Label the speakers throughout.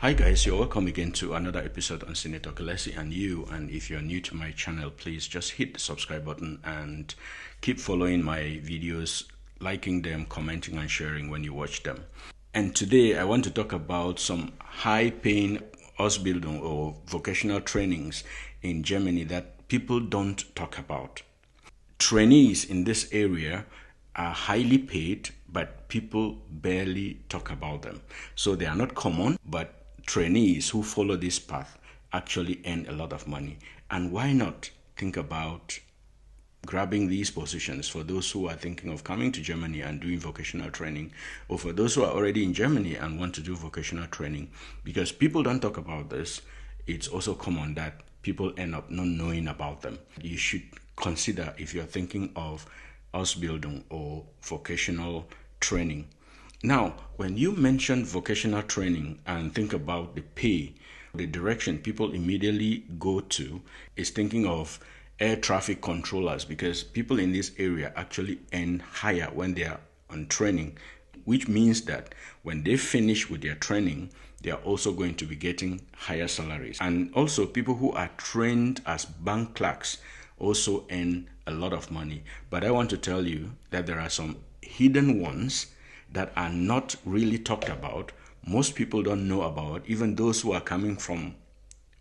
Speaker 1: Hi guys, you're welcome again to another episode on Senator Kalesi and you. And if you're new to my channel, please just hit the subscribe button and keep following my videos, liking them, commenting and sharing when you watch them. And today I want to talk about some high-paying Ausbildung or vocational trainings in Germany that people don't talk about. Trainees in this area are highly paid, but people barely talk about them. So they are not common, but trainees who follow this path actually earn a lot of money. And why not think about grabbing these positions for those who are thinking of coming to Germany and doing vocational training, or for those who are already in Germany and want to do vocational training? Because people don't talk about this, it's also common that people end up not knowing about them. You should consider if you're thinking of Ausbildung or vocational training. Now, when you mention vocational training and think about the pay, the direction people immediately go to is thinking of air traffic controllers, because people in this area actually earn higher when they are on training, which means that when they finish with their training, they are also going to be getting higher salaries. And also people who are trained as bank clerks also earn a lot of money. But I want to tell you that there are some hidden ones that are not really talked about. Most people don't know about, even those who are coming from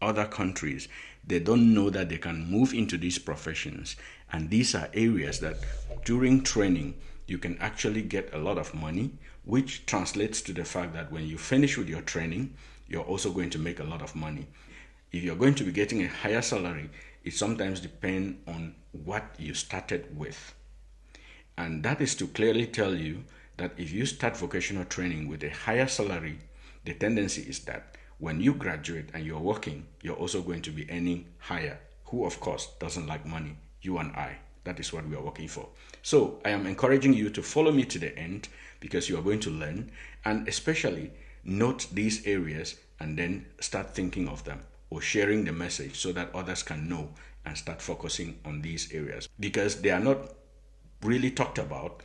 Speaker 1: other countries. They don't know that they can move into these professions. And these are areas that during training, you can actually get a lot of money, which translates to the fact that when you finish with your training, you're also going to make a lot of money. If you're going to be getting a higher salary, it sometimes depends on what you started with. And that is to clearly tell you that if you start vocational training with a higher salary, the tendency is that when you graduate and you're working, you're also going to be earning higher. Who, of course, doesn't like money? You and I. That is what we are working for. So I am encouraging you to follow me to the end, because you are going to learn, and especially note these areas and then start thinking of them or sharing the message so that others can know and start focusing on these areas, because they are not really talked about.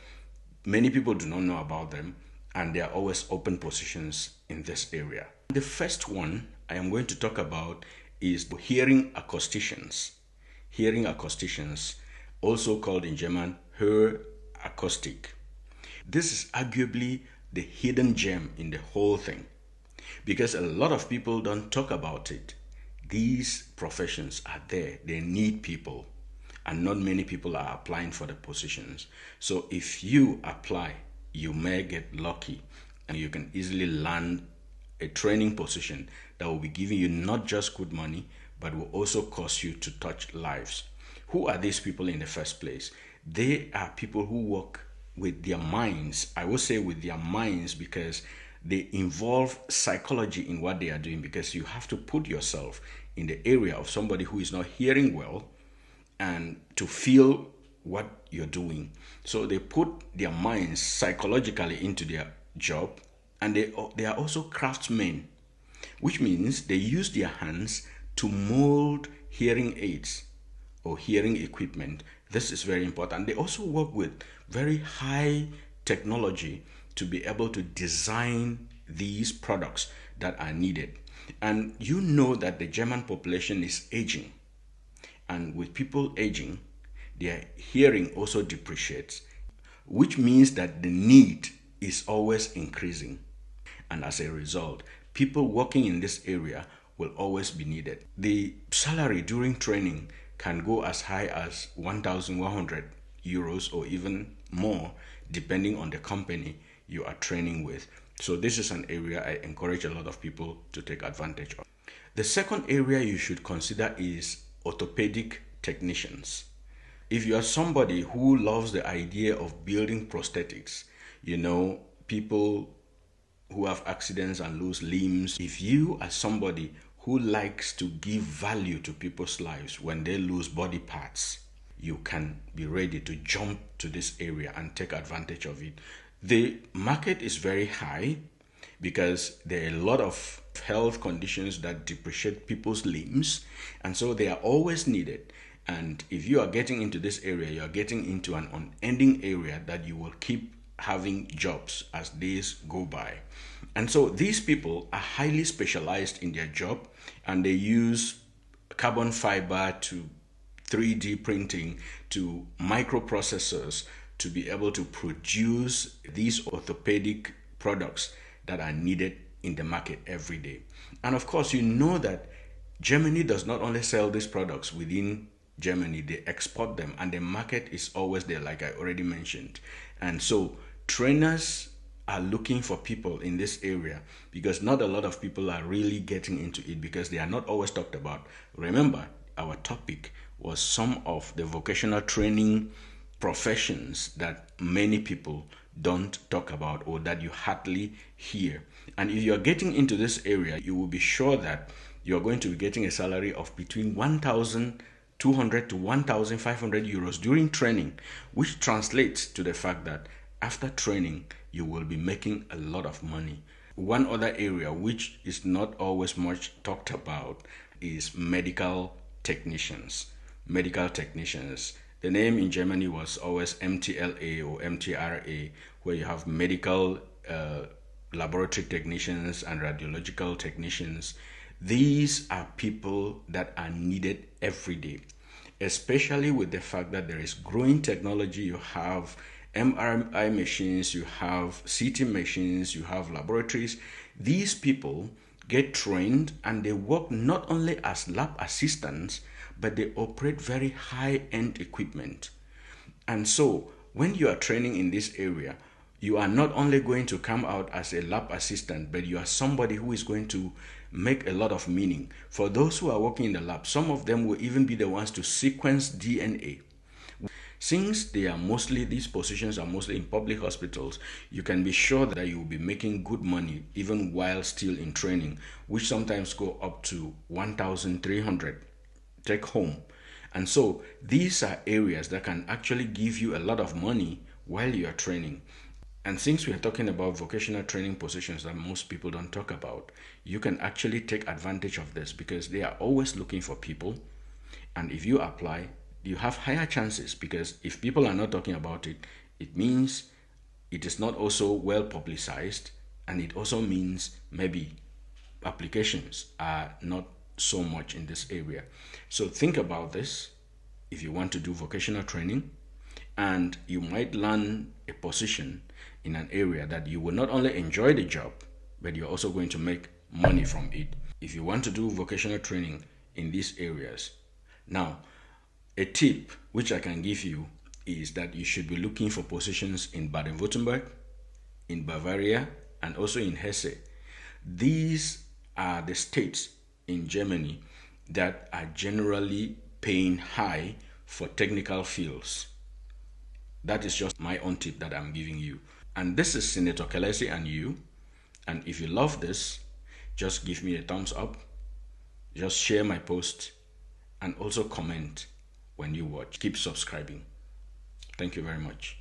Speaker 1: Many people do not know about them, and there are always open positions in this area. The first one I am going to talk about is hearing acousticians. Hearing acousticians, also called in German Acoustic. This is arguably the hidden gem in the whole thing, because a lot of people don't talk about it. These professions are there. They need people, and not many people are applying for the positions. So if you apply, you may get lucky and you can easily land a training position that will be giving you not just good money, but will also cause you to touch lives. Who are these people in the first place? They are people who work with their minds. I will say with their minds, because they involve psychology in what they are doing, because you have to put yourself in the area of somebody who is not hearing well and to feel what you're doing. So they put their minds psychologically into their job, and they are also craftsmen, which means they use their hands to mold hearing aids or hearing equipment. This is very important. They also work with very high technology to be able to design these products that are needed. And you know that the German population is aging. And with people aging, their hearing also depreciates, which means that the need is always increasing. And as a result, people working in this area will always be needed. The salary during training can go as high as 1,100 euros or even more, depending on the company you are training with. So this is an area I encourage a lot of people to take advantage of. The second area you should consider is Orthopedic Technicians. If you are somebody who loves the idea of building prosthetics, people who have accidents and lose limbs, if you are somebody who likes to give value to people's lives when they lose body parts, you can be ready to jump to this area and take advantage of it. The market is very high because there are a lot of health conditions that depreciate people's limbs, and so they are always needed. And if you are getting into this area, you are getting into an unending area that you will keep having jobs as days go by. And so these people are highly specialized in their job, and they use carbon fiber to 3D printing to microprocessors to be able to produce these orthopedic products that are needed in the market every day. And of course, you know that Germany does not only sell these products within Germany, they export them, and the market is always there, like I already mentioned. And so trainers are looking for people in this area because not a lot of people are really getting into it because they are not always talked about. Remember, our topic was some of the vocational training professions that many people don't talk about or that you hardly hear. And if you're getting into this area, you will be sure that you're going to be getting a salary of between 1,200 to 1,500 euros during training, which translates to the fact that after training, you will be making a lot of money. One other area which is not always much talked about is medical technicians. Medical technicians. The name in Germany was always MTLA or MTRA, where you have medical laboratory technicians and radiological technicians. These are people that are needed every day, especially with the fact that there is growing technology. You have MRI machines, you have CT machines, you have laboratories. These people get trained and they work not only as lab assistants, but they operate very high-end equipment. And so when you are training in this area, you are not only going to come out as a lab assistant, but you are somebody who is going to make a lot of meaning. For those who are working in the lab, some of them will even be the ones to sequence DNA. Since these positions are mostly in public hospitals, you can be sure that you will be making good money even while still in training, which sometimes go up to 1,300 take home. And so these are areas that can actually give you a lot of money while you are training. And since we are talking about vocational training positions that most people don't talk about, you can actually take advantage of this because they are always looking for people. And if you apply, you have higher chances, because if people are not talking about it, it means it is not also well publicized, and it also means maybe applications are not so much in this area. So think about this if you want to do vocational training, and you might land a position in an area that you will not only enjoy the job, but you're also going to make money from it if you want to do vocational training in these areas. Now, a tip which I can give you is that you should be looking for positions in Baden-Württemberg, in Bavaria, and also in Hesse. These are the states in Germany that are generally paying high for technical fields. That is just my own tip that I'm giving you. And this is Senator Kelesi and you. And if you love this, just give me a thumbs up, just share my post, and also comment when you watch. Keep subscribing. Thank you very much.